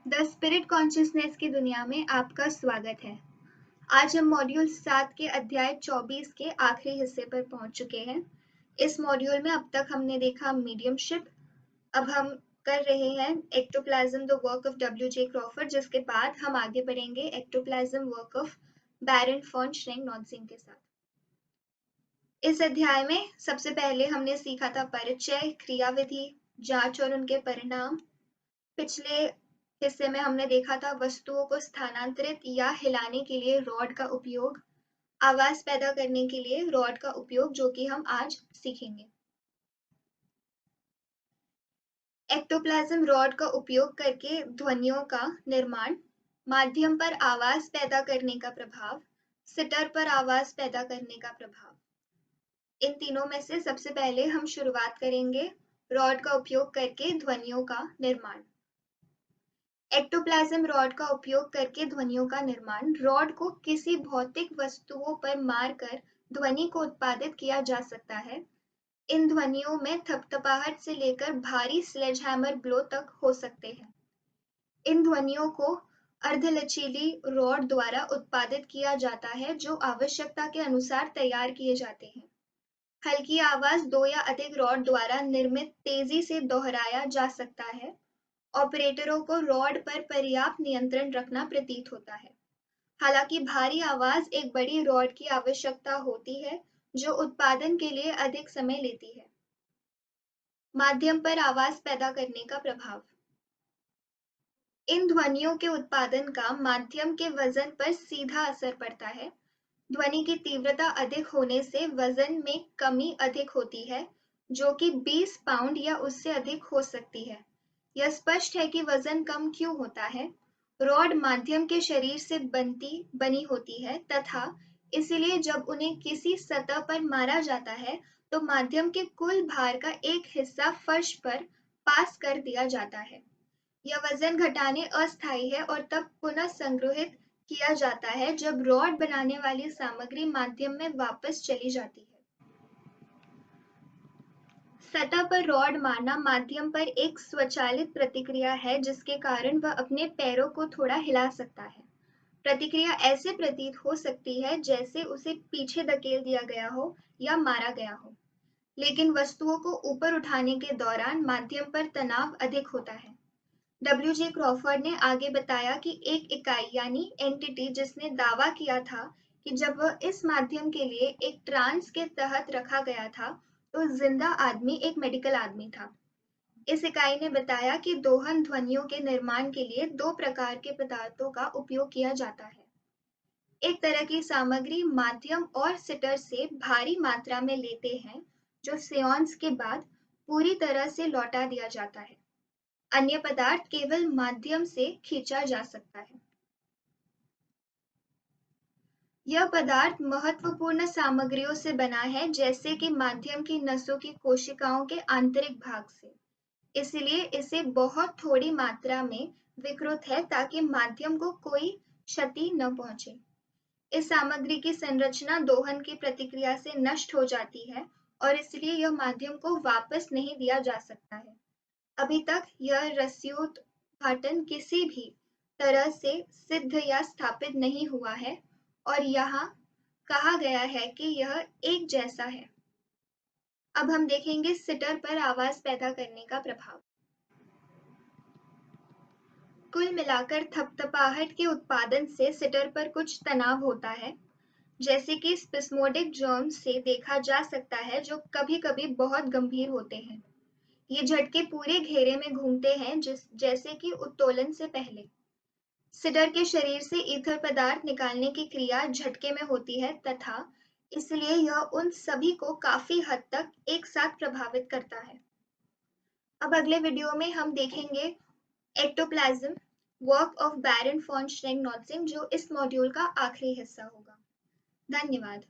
The spirit consciousness की दुनिया में आपका स्वागत है। आज हम मॉड्यूल 7 के अध्याय 24 के आखिरी हिस्से पर पहुंच चुके हैं। इस मॉड्यूल में अब तक हमने देखा मीडियमशिप। अब हम कर रहे हैं ectoplasm the work of W J. Crawford, जिसके बाद हम आगे बढ़ेंगे ectoplasm work of Baron von Schrenck-Notzing के साथ। इस अध्याय में सबसे पहले हमने सीखा था परिचय, क्रियाविधि, जांच और उनके परिणाम। पिछले हिस्से में हमने देखा था वस्तुओं को स्थानांतरित या हिलाने के लिए रॉड का उपयोग, आवाज पैदा करने के लिए रॉड का उपयोग, जो कि हम आज सीखेंगे। एक्टोप्लाज्म रॉड का उपयोग करके ध्वनियों का निर्माण, माध्यम पर आवाज पैदा करने का प्रभाव, सिटर पर आवाज पैदा करने का प्रभाव। इन तीनों में से सबसे पहले हम शुरुआत करेंगे रॉड का उपयोग करके ध्वनियों का निर्माण। एक्टोप्लाज्म रॉड का उपयोग करके ध्वनियों का निर्माण। रॉड को किसी भौतिक वस्तुओं पर मारकर ध्वनि को उत्पादित किया जा सकता है। इन ध्वनियों में थपथपाहट से लेकर भारी स्लेजहैमर ब्लो तक हो सकते हैं। इन ध्वनियों को अर्धलचीली रॉड द्वारा उत्पादित किया जाता है, जो आवश्यकता के अनुसार तैयार किए जाते हैं। हल्की आवाज दो या अधिक रॉड द्वारा निर्मित तेजी से दोहराया जा सकता है। ऑपरेटरों को रॉड पर पर्याप्त नियंत्रण रखना प्रतीत होता है। हालांकि भारी आवाज एक बड़ी रॉड की आवश्यकता होती है, जो उत्पादन के लिए अधिक समय लेती है। माध्यम पर आवाज पैदा करने का प्रभाव। इन ध्वनियों के उत्पादन का माध्यम के वजन पर सीधा असर पड़ता है। ध्वनि की तीव्रता अधिक होने से वजन में कमी अधिक होती है, जो कि 20 पाउंड या उससे अधिक हो सकती है। यह स्पष्ट है कि वजन कम क्यों होता है। रॉड माध्यम के शरीर से बनी होती है तथा इसलिए जब उन्हें किसी सतह पर मारा जाता है तो माध्यम के कुल भार का एक हिस्सा फर्श पर पास कर दिया जाता है। यह वजन घटाने अस्थायी है और तब पुनः संग्रहित किया जाता है जब रॉड बनाने वाली सामग्री माध्यम में वापस चली जाती है। सतह पर रॉड मारना माध्यम पर एक स्वचालित प्रतिक्रिया है, जिसके कारण वह अपने पैरों को थोड़ा हिला सकता है। प्रतिक्रिया ऐसे प्रतीत हो सकती है जैसे उसे पीछे धकेल दिया गया हो या मारा गया हो, लेकिन वस्तुओं को ऊपर उठाने के दौरान माध्यम पर तनाव अधिक होता है। डब्ल्यू.जे. क्रॉफर्ड ने आगे बताया कि एक इकाई यानी एंटिटी जिसने दावा किया था कि जब वह इस माध्यम के लिए एक ट्रांस के तहत रखा गया था तो जिंदा आदमी एक मेडिकल आदमी था। इस इकाई ने बताया कि दोहन ध्वनियों के निर्माण के लिए दो प्रकार के पदार्थों का उपयोग किया जाता है। एक तरह की सामग्री माध्यम और सिटर से भारी मात्रा में लेते हैं, जो सेंस के बाद पूरी तरह से लौटा दिया जाता है। अन्य पदार्थ केवल माध्यम से खींचा जा सकता है। यह पदार्थ महत्वपूर्ण सामग्रियों से बना है, जैसे कि माध्यम की नसों की कोशिकाओं के आंतरिक भाग से। इसलिए इसे बहुत थोड़ी मात्रा में विकृत है ताकि माध्यम को कोई क्षति न पहुंचे। इस सामग्री की संरचना दोहन की प्रतिक्रिया से नष्ट हो जाती है और इसलिए यह माध्यम को वापस नहीं दिया जा सकता है। अभी तक यह रस्योद्घाटन किसी भी तरह से सिद्ध या स्थापित नहीं हुआ है और यहाँ कहा गया है कि यह एक जैसा है। अब हम देखेंगे सिटर पर आवाज पैदा करने का प्रभाव। कुल मिलाकर थपथपाहट के उत्पादन से सिटर पर कुछ तनाव होता है, जैसे कि स्पिस्मोडिक जर्म से देखा जा सकता है, जो कभी-कभी बहुत गंभीर होते हैं। ये झटके पूरे घेरे में घूमते हैं, जैसे कि उत्तोलन से पहले। सिडर के शरीर से ईथर पदार्थ निकालने की क्रिया झटके में होती है तथा इसलिए यह उन सभी को काफी हद तक एक साथ प्रभावित करता है। अब अगले वीडियो में हम देखेंगे ectoplasm work of Baron von Schrenck-Notzing, जो इस मॉड्यूल का आखिरी हिस्सा होगा। धन्यवाद।